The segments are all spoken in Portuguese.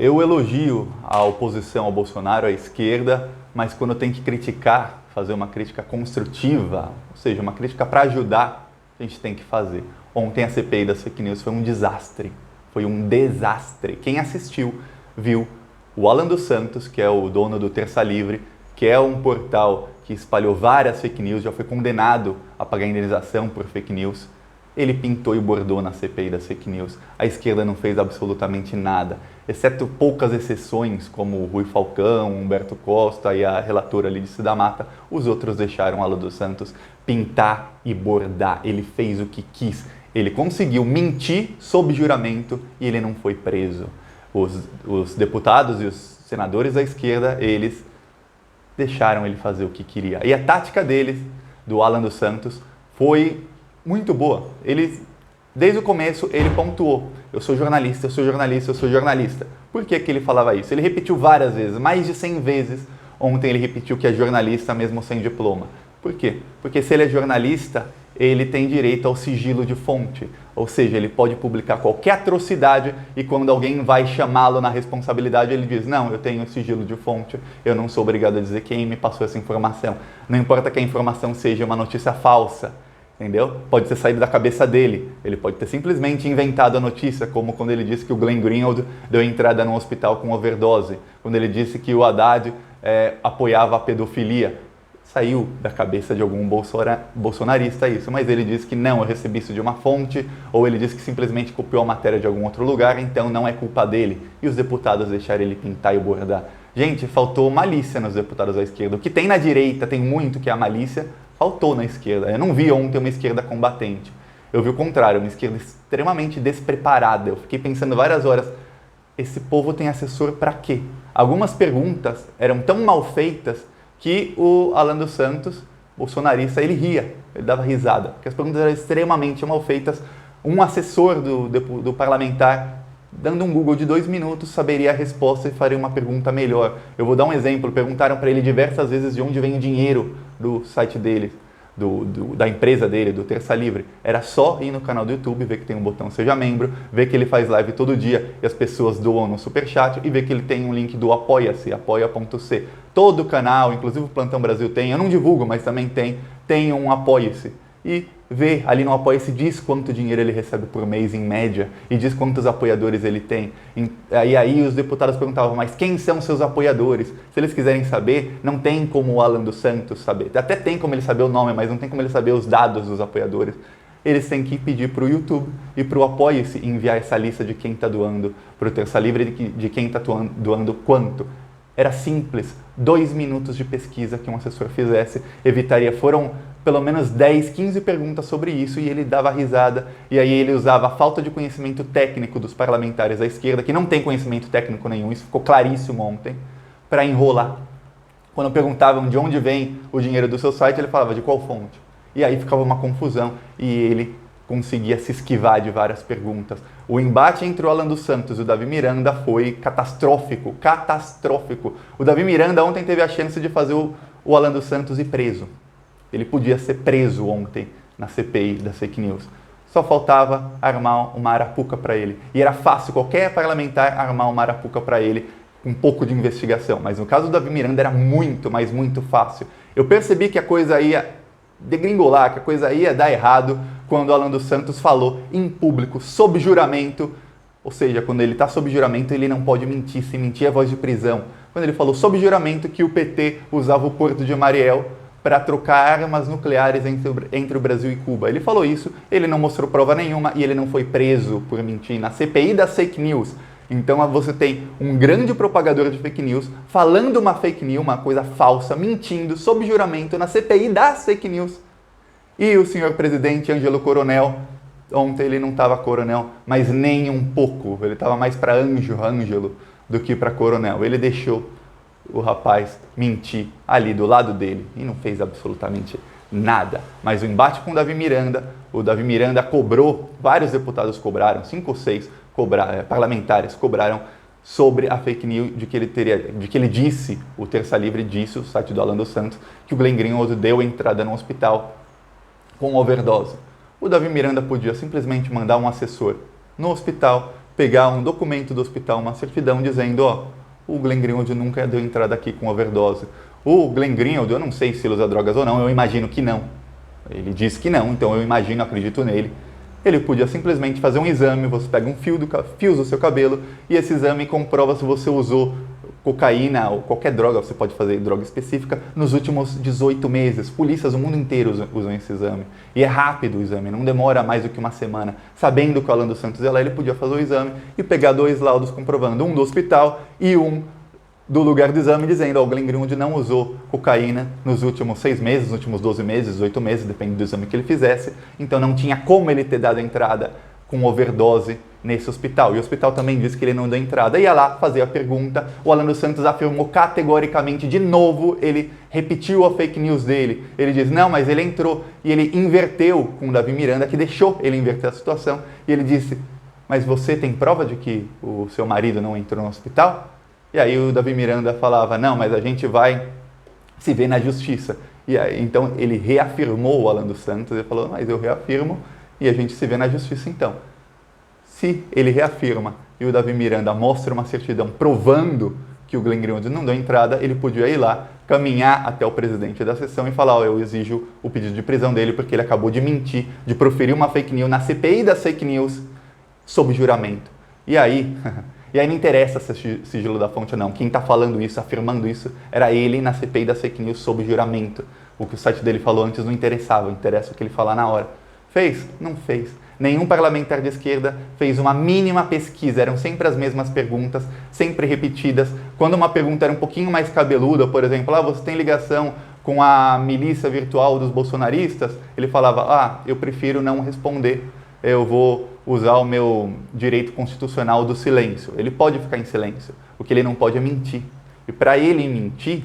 Eu elogio a oposição ao Bolsonaro, a esquerda, mas quando tem que criticar, fazer uma crítica construtiva, ou seja, uma crítica para ajudar, a gente tem que fazer. Ontem a CPI das fake news foi um desastre. Foi um desastre. Quem assistiu viu o Alan dos Santos, que é o dono do Terça Livre, que é um portal que espalhou várias fake news, já foi condenado a pagar indenização por fake news. Ele pintou e bordou na CPI das fake news. A esquerda não fez absolutamente nada, exceto poucas exceções, como o Rui Falcão, Humberto Costa e a relatora Lídice da Mata. Os outros deixaram o Alan dos Santos pintar e bordar. Ele fez o que quis. Ele conseguiu mentir sob juramento e ele não foi preso. Os deputados e os senadores da esquerda, eles deixaram ele fazer o que queria. E a tática deles, do Alan dos Santos, foi muito boa. Desde o começo, ele pontuou: eu sou jornalista, eu sou jornalista, eu sou jornalista. Por que ele falava isso? Ele repetiu várias vezes, mais de 100 vezes. Ontem ele repetiu que é jornalista mesmo sem diploma. Por quê? Porque se ele é jornalista, ele tem direito ao sigilo de fonte. Ou seja, ele pode publicar qualquer atrocidade e quando alguém vai chamá-lo na responsabilidade, ele diz: não, eu tenho sigilo de fonte, eu não sou obrigado a dizer quem me passou essa informação. Não importa que a informação seja uma notícia falsa. Entendeu? Pode ter saído da cabeça dele. Ele pode ter simplesmente inventado a notícia, como quando ele disse que o Glenn Greenwald deu entrada no hospital com overdose. Quando ele disse que o Haddad apoiava a pedofilia. Saiu da cabeça de algum bolsonarista isso, mas ele disse que não, eu recebi isso de uma fonte, ou ele disse que simplesmente copiou a matéria de algum outro lugar, então não é culpa dele. E os deputados deixaram ele pintar e bordar. Gente, faltou malícia nos deputados da esquerda. O que tem na direita tem muito que é a malícia, faltou na esquerda. Eu não vi ontem uma esquerda combatente. Eu vi o contrário, uma esquerda extremamente despreparada. Eu fiquei pensando várias horas, esse povo tem assessor para quê? Algumas perguntas eram tão mal feitas que o Alan dos Santos, bolsonarista, ele ria, ele dava risada, porque as perguntas eram extremamente mal feitas. Um assessor do parlamentar, dando um Google de 2 minutos, saberia a resposta e faria uma pergunta melhor. Eu vou dar um exemplo, perguntaram para ele diversas vezes de onde vem o dinheiro do site dele, da empresa dele, do Terça Livre. Era só ir no canal do YouTube, ver que tem um botão Seja Membro, ver que ele faz live todo dia e as pessoas doam no Superchat e ver que ele tem um link do Apoia-se, apoia.c. Todo o canal, inclusive o Plantão Brasil tem, eu não divulgo, mas também tem um Apoia-se. E vê ali no Apoia-se, diz quanto dinheiro ele recebe por mês em média e diz quantos apoiadores ele tem. E aí os deputados perguntavam, mas quem são seus apoiadores? Se eles quiserem saber, não tem como o Alan dos Santos saber. Até tem como ele saber o nome, mas não tem como ele saber os dados dos apoiadores. Eles têm que pedir para o YouTube e para o Apoia-se enviar essa lista de quem está doando para o Terça Livre, de quem está doando quanto. Era simples, 2 minutos de pesquisa que um assessor fizesse, evitaria, foram pelo menos 10, 15 perguntas sobre isso e ele dava risada. E aí ele usava a falta de conhecimento técnico dos parlamentares da esquerda, que não tem conhecimento técnico nenhum, isso ficou claríssimo ontem, para enrolar. Quando perguntavam de onde vem o dinheiro do seu site, ele falava de qual fonte. E aí ficava uma confusão e ele conseguia se esquivar de várias perguntas. O embate entre o Alan dos Santos e o Davi Miranda foi catastrófico, catastrófico. O Davi Miranda ontem teve a chance de fazer o Alan dos Santos ir preso. Ele podia ser preso ontem na CPI das fake news. Só faltava armar uma arapuca para ele. E era fácil qualquer parlamentar armar uma arapuca para ele com um pouco de investigação. Mas no caso do Davi Miranda era muito, mas muito fácil. Eu percebi que a coisa ia degringolar, que a coisa ia dar errado quando o Alan dos Santos falou em público, sob juramento, ou seja, quando ele está sob juramento, ele não pode mentir, se mentir é voz de prisão. Quando ele falou sob juramento que o PT usava o Porto de Mariel para trocar armas nucleares entre o Brasil e Cuba. Ele falou isso, ele não mostrou prova nenhuma e ele não foi preso por mentir na CPI das fake news. Então você tem um grande propagador de fake news falando uma fake news, uma coisa falsa, mentindo, sob juramento na CPI das fake news. E o senhor presidente Ângelo Coronel, ontem ele não estava coronel, mas nem um pouco. Ele estava mais para Ângelo, do que para coronel. Ele deixou o rapaz mentir ali do lado dele e não fez absolutamente nada. Mas o embate com o Davi Miranda cobrou, vários deputados cobraram, 5 ou 6 parlamentares cobraram sobre a fake news de que ele disse, o Terça Livre disse, o site do Alan dos Santos, que o Glenn Greenwald deu entrada no hospital com overdose. O Davi Miranda podia simplesmente mandar um assessor no hospital, pegar um documento do hospital, uma certidão dizendo, ó, o Glenn Greenwald nunca deu entrada aqui com overdose. O Glenn Greenwald, eu não sei se ele usa drogas ou não, eu imagino que não. Ele disse que não, então eu imagino, acredito nele. Ele podia simplesmente fazer um exame, você pega um fios do seu cabelo e esse exame comprova se você usou cocaína ou qualquer droga, você pode fazer droga específica, nos últimos 18 meses. Polícias do mundo inteiro usam esse exame. E é rápido o exame, não demora mais do que uma semana. Sabendo que o Alan dos Santos ia lá, ele podia fazer o exame e pegar 2 laudos comprovando, um do hospital e um do lugar do exame, dizendo, ó, o Glenn Greenwald não usou cocaína nos últimos 6 meses, nos últimos 12 meses, 18 meses, depende do exame que ele fizesse, então não tinha como ele ter dado entrada com overdose nesse hospital. E o hospital também disse que ele não deu entrada. Ia lá fazer a pergunta, o Alan dos Santos afirmou categoricamente, de novo, ele repetiu a fake news dele. Ele diz, não, mas ele entrou. E ele inverteu com o Davi Miranda, que deixou ele inverter a situação. E ele disse, mas você tem prova de que o seu marido não entrou no hospital? E aí o Davi Miranda falava, não, mas a gente vai se ver na justiça. E aí, então ele reafirmou o Alan dos Santos, ele falou, mas eu reafirmo e a gente se vê na justiça então. Se ele reafirma e o Davi Miranda mostra uma certidão provando que o Glenn Greenwald não deu entrada, ele podia ir lá, caminhar até o presidente da sessão e falar, ó, eu exijo o pedido de prisão dele porque ele acabou de mentir, de proferir uma fake news na CPI das fake news sob juramento. E aí não interessa se é sigilo da fonte ou não. Quem está falando isso, afirmando isso, era ele na CPI da fake news sob juramento. O que o site dele falou antes não interessava, interessa o que ele falar na hora. Fez? Não fez. Nenhum parlamentar de esquerda fez uma mínima pesquisa, eram sempre as mesmas perguntas, sempre repetidas. Quando uma pergunta era um pouquinho mais cabeluda, por exemplo, você tem ligação com a milícia virtual dos bolsonaristas? Ele falava, eu prefiro não responder, eu vou usar o meu direito constitucional do silêncio. Ele pode ficar em silêncio, o que ele não pode é mentir. E para ele mentir,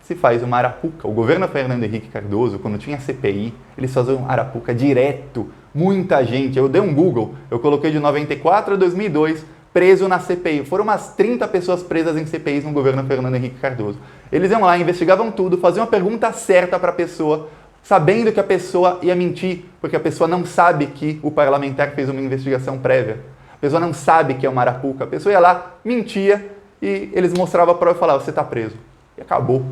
se faz uma arapuca. O governo Fernando Henrique Cardoso, quando tinha CPI, eles faziam arapuca direto. Muita gente, eu dei um Google, eu coloquei de 94 a 2002, preso na CPI. Foram umas 30 pessoas presas em CPIs no governo Fernando Henrique Cardoso. Eles iam lá, investigavam tudo, faziam a pergunta certa para a pessoa, sabendo que a pessoa ia mentir, porque a pessoa não sabe que o parlamentar fez uma investigação prévia. A pessoa não sabe que é uma arapuca. A pessoa ia lá, mentia, e eles mostravam a prova e falavam, você está preso. E acabou.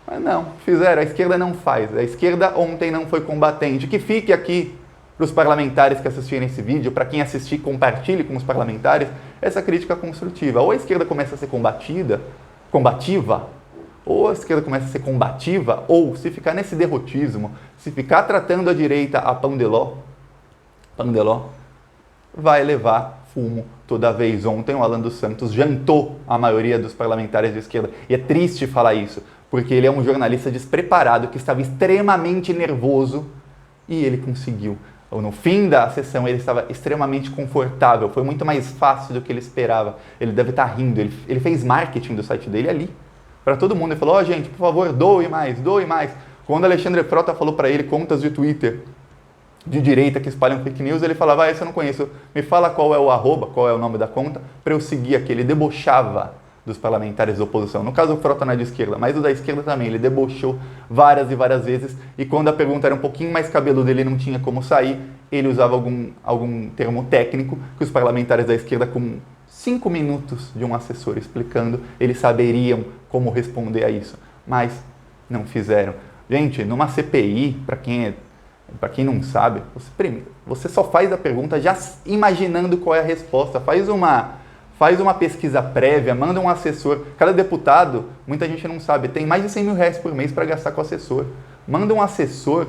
Mas não, fizeram. A esquerda não faz. A esquerda ontem não foi combatente. Que fique aqui para os parlamentares que assistirem esse vídeo, para quem assistir, compartilhe com os parlamentares essa crítica construtiva. Ou a esquerda começa a ser combativa, ou a esquerda começa a ser combativa, ou se ficar nesse derrotismo, se ficar tratando a direita a pão de ló, vai levar fumo toda vez. Ontem o Alan dos Santos jantou a maioria dos parlamentares de esquerda. E é triste falar isso, porque ele é um jornalista despreparado que estava extremamente nervoso e ele conseguiu. No fim da sessão ele estava extremamente confortável, foi muito mais fácil do que ele esperava. Ele deve estar rindo, ele fez marketing do site dele ali, para todo mundo. Ele falou, gente, por favor, doe mais. Quando Alexandre Frota falou para ele contas de Twitter de direita que espalham fake news, ele falava, esse eu não conheço, me fala qual é o arroba, qual é o nome da conta, para eu seguir aqui. Ele debochava dos parlamentares da oposição. No caso, o Frota não é de esquerda, mas o da esquerda também. Ele debochou várias e várias vezes, e quando a pergunta era um pouquinho mais cabeluda, ele não tinha como sair, ele usava algum termo técnico que os parlamentares da esquerda, com 5 minutos de um assessor explicando, eles saberiam como responder a isso, mas não fizeram. Gente, numa CPI, para quem não sabe, você só faz a pergunta já imaginando qual é a resposta. Faz uma pesquisa prévia, manda um assessor. Cada deputado, muita gente não sabe, tem mais de 100 mil reais por mês para gastar com o assessor. Manda um assessor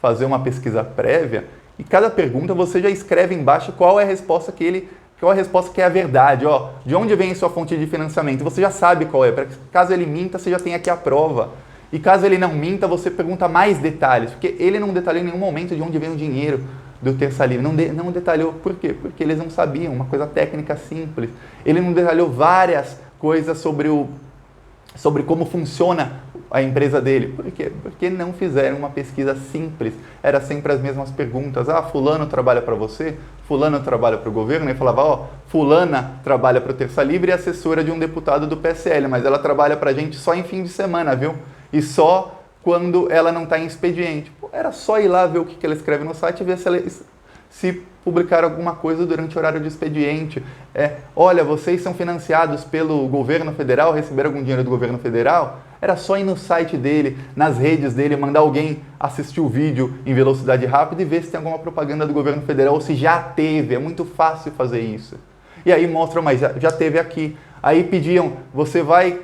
fazer uma pesquisa prévia e cada pergunta você já escreve embaixo qual é a resposta que é a verdade. De onde vem a sua fonte de financiamento? Você já sabe qual é. Caso ele minta, você já tem aqui a prova. E caso ele não minta, você pergunta mais detalhes, porque ele não detalhou em nenhum momento de onde vem o dinheiro do Terça Livre. Não detalhou. Por quê? Porque eles não sabiam, uma coisa técnica simples. Ele não detalhou várias coisas sobre como funciona a empresa dele. Por quê? Porque não fizeram uma pesquisa simples. Era sempre as mesmas perguntas. Fulano trabalha para você? Fulano trabalha para o governo? E falava, fulana trabalha para o Terça Livre e é assessora de um deputado do PSL, mas ela trabalha para a gente só em fim de semana, viu? E só quando ela não está em expediente. Era só ir lá ver o que ela escreve no site e ver se publicar alguma coisa durante o horário de expediente. Olha, vocês são financiados pelo governo federal, receberam algum dinheiro do governo federal? Era só ir no site dele, nas redes dele, mandar alguém assistir o vídeo em velocidade rápida e ver se tem alguma propaganda do governo federal ou se já teve. É muito fácil fazer isso. E aí mostram, mas já teve aqui. Aí pediam, você vai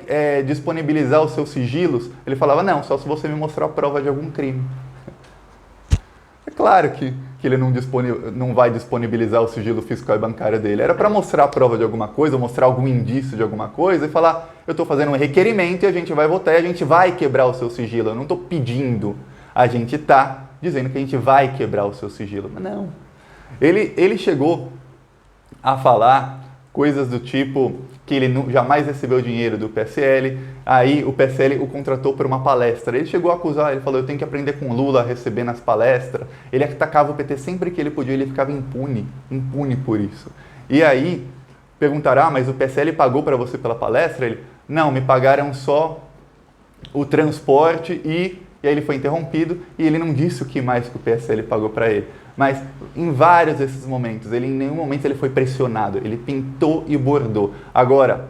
disponibilizar os seus sigilos? Ele falava, não, só se você me mostrar a prova de algum crime. É claro que ele não vai disponibilizar o sigilo fiscal e bancário dele. Era para mostrar a prova de alguma coisa, mostrar algum indício de alguma coisa e falar, eu estou fazendo um requerimento e a gente vai votar e a gente vai quebrar o seu sigilo. Eu não estou pedindo, a gente está dizendo que a gente vai quebrar o seu sigilo. Mas não. Ele chegou a falar coisas do tipo que ele jamais recebeu dinheiro do PSL, aí o PSL o contratou por uma palestra. Ele chegou a acusar, ele falou, eu tenho que aprender com Lula a receber nas palestras. Ele atacava o PT sempre que ele podia, ele ficava impune por isso. E aí, perguntaram, mas o PSL pagou para você pela palestra? Ele, não, me pagaram só o transporte e aí ele foi interrompido e ele não disse o que mais que o PSL pagou para ele. Mas em vários desses momentos, em nenhum momento ele foi pressionado, ele pintou e bordou. Agora,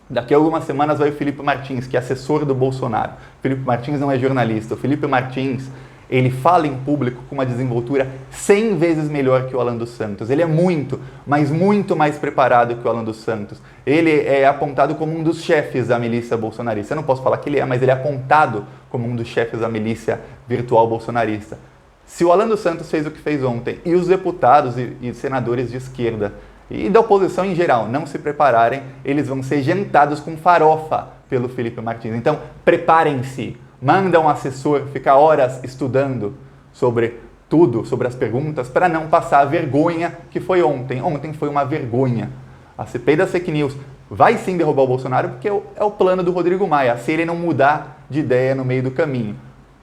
daqui a algumas semanas vai o Felipe Martins, que é assessor do Bolsonaro. O Felipe Martins não é jornalista, o Felipe Martins, ele fala em público com uma desenvoltura 100 vezes melhor que o Alan dos Santos. Ele é muito, mas muito mais preparado que o Alan dos Santos. Ele é apontado como um dos chefes da milícia bolsonarista. Eu não posso falar que ele é, mas ele é apontado como um dos chefes da milícia virtual bolsonarista. Se o Alan dos Santos fez o que fez ontem e os deputados e senadores de esquerda e da oposição em geral não se prepararem, eles vão ser jantados com farofa pelo Felipe Martins. Então, preparem-se, manda um assessor ficar horas estudando sobre tudo, sobre as perguntas, para não passar a vergonha que foi ontem. Ontem foi uma vergonha. A CPI das fake news vai sim derrubar o Bolsonaro porque é o plano do Rodrigo Maia, se ele não mudar de ideia no meio do caminho.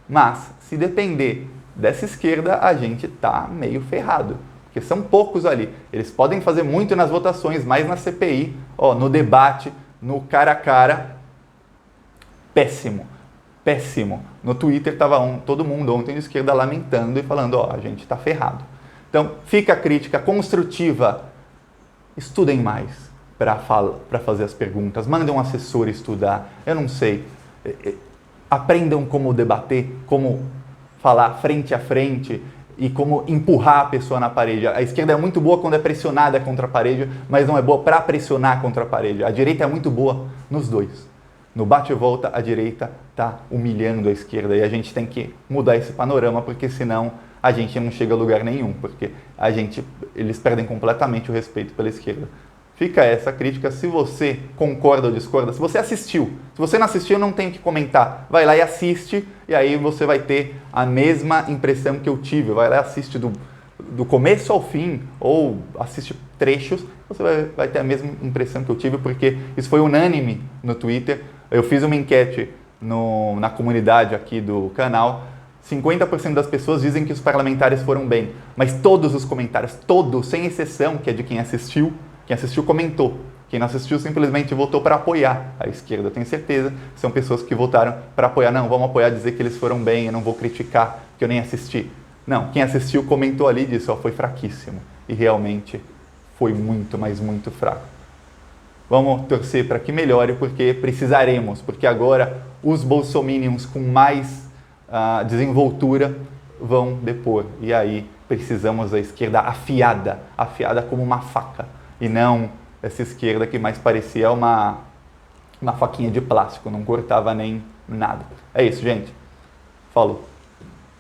Mas, se depender dessa esquerda, a gente tá meio ferrado, porque são poucos ali. Eles podem fazer muito nas votações, mas na CPI, no debate, no cara a cara, péssimo, péssimo. No Twitter tava todo mundo ontem de esquerda lamentando e falando, a gente tá ferrado. Então, fica a crítica construtiva, estudem mais para fazer as perguntas, mandem um assessor estudar, eu não sei, aprendam como debater, como falar frente a frente e como empurrar a pessoa na parede. A esquerda é muito boa quando é pressionada contra a parede, mas não é boa para pressionar contra a parede. A direita é muito boa nos dois. No bate e volta, a direita está humilhando a esquerda e a gente tem que mudar esse panorama, porque senão a gente não chega a lugar nenhum, porque eles perdem completamente o respeito pela esquerda. Fica essa crítica. Se você concorda ou discorda, se você assistiu. Se você não assistiu, não tem o que comentar. Vai lá e assiste, e aí você vai ter a mesma impressão que eu tive. Vai lá e assiste do começo ao fim, ou assiste trechos, você vai ter a mesma impressão que eu tive, porque isso foi unânime no Twitter. Eu fiz uma enquete na comunidade aqui do canal. 50% das pessoas dizem que os parlamentares foram bem, mas todos os comentários, todos, sem exceção, que é de quem assistiu comentou. Quem não assistiu simplesmente votou para apoiar a esquerda. Eu tenho certeza que são pessoas que votaram para apoiar. Não, vamos apoiar, dizer que eles foram bem, eu não vou criticar, que eu nem assisti. Não, quem assistiu comentou ali e disse, foi fraquíssimo. E realmente foi muito, mas muito fraco. Vamos torcer para que melhore, porque precisaremos, porque agora os bolsominions com mais desenvoltura vão depor. E aí precisamos da esquerda afiada como uma faca. E não essa esquerda que mais parecia uma faquinha de plástico, não cortava nem nada. É isso, gente. Falou.